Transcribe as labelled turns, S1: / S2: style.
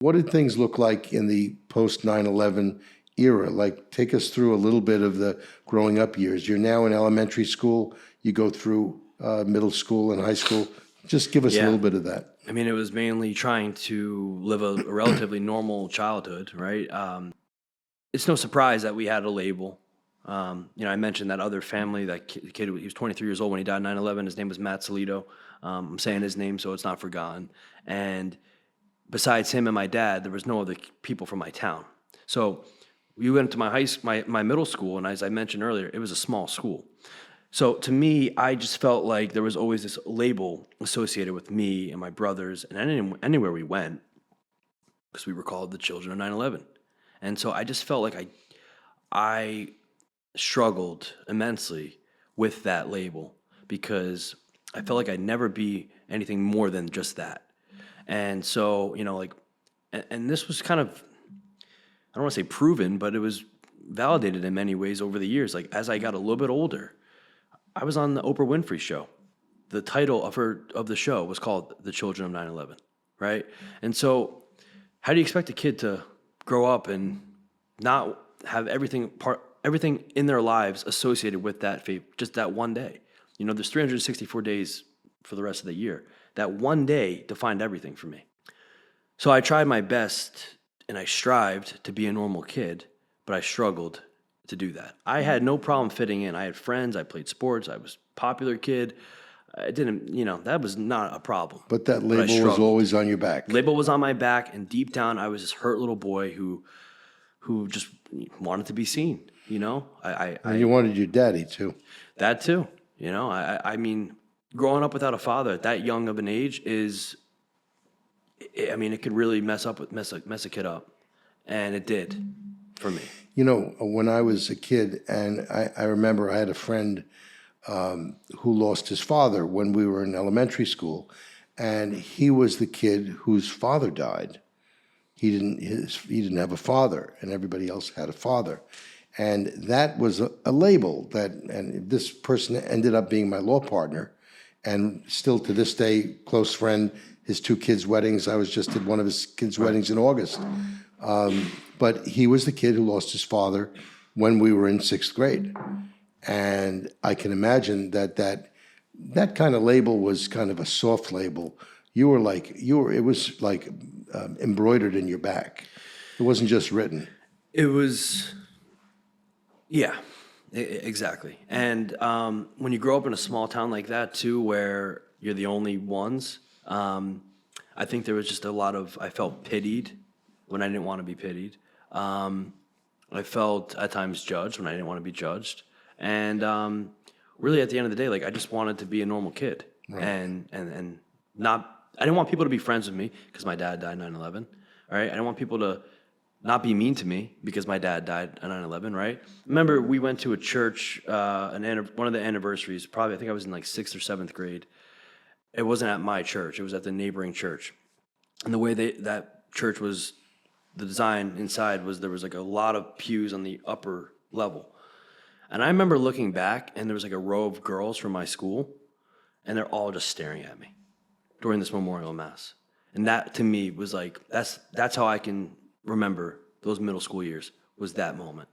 S1: What did things look like in the post 9/11 era? Like, take us through a little bit of the growing up years. You're now in elementary school. You go through middle school and high school. Just give us a
S2: Yeah.
S1: little bit of that.
S2: I mean, it was mainly trying to live a relatively normal childhood, right? It's no surprise that we had a label. I mentioned that other family, that kid, he was 23 years old when he died 9/11. His name was Matt Salito. I'm saying his name so it's not forgotten. And besides him and my dad, there was no other people from my town. So we went to my middle school, and as I mentioned earlier, it was a small school. So to me, I just felt like there was always this label associated with me and my brothers, and anywhere we went, because we were called the children of 9/11. And so I just felt like I struggled immensely with that label because I felt like I'd never be anything more than just that. And so, and this was kind of, I don't want to say proven, but it was validated in many ways over the years. Like as I got a little bit older, I was on the Oprah Winfrey show. The title of the show was called The Children of 9/11, right? And so how do you expect a kid to grow up and not have everything in their lives associated with that fate, just that one day? There's 364 days for the rest of the year. That one day defined everything for me. So I tried my best and I strived to be a normal kid, but I struggled to do that. I had no problem fitting in. I had friends, I played sports, I was a popular kid. I didn't, that was not a problem.
S1: But that
S2: I
S1: label was
S2: struggled.
S1: always on your back.
S2: Label was on my back, and deep down, I was this hurt little boy who just wanted to be seen.
S1: And you wanted your daddy too.
S2: That too. I mean, growing up without a father at that young of an age it could really mess a kid up, and it did for me.
S1: When I was a kid, and I remember I had a friend who lost his father when we were in elementary school, and he was the kid whose father died. He didn't have a father, and everybody else had a father, and that was a label and this person ended up being my law partner, and still to this day, close friend. His two kids' weddings. I was just at one of his kids' weddings in August. But he was the kid who lost his father when we were in sixth grade. And I can imagine that kind of label was kind of a soft label. It was like embroidered in your back. It wasn't just written.
S2: It was, yeah, exactly. And when you grow up in a small town like that too, where you're the only ones, I think there was just I felt pitied when I didn't want to be pitied. I felt at times judged when I didn't want to be judged. And really at the end of the day, like I just wanted to be a normal kid. Right. And not, I didn't want people to be friends with me because my dad died 9/11. All right. I didn't want people to not be mean to me because my dad died on 9/11, right? Remember, we went to a church, one of the anniversaries, probably, I think I was in like 6th or 7th grade. It wasn't at my church. It was at the neighboring church. And the way that church was, the design inside was there was like a lot of pews on the upper level. And I remember looking back, and there was like a row of girls from my school, and they're all just staring at me during this memorial mass. And that to me was like, that's how I can remember those middle school years, was that moment.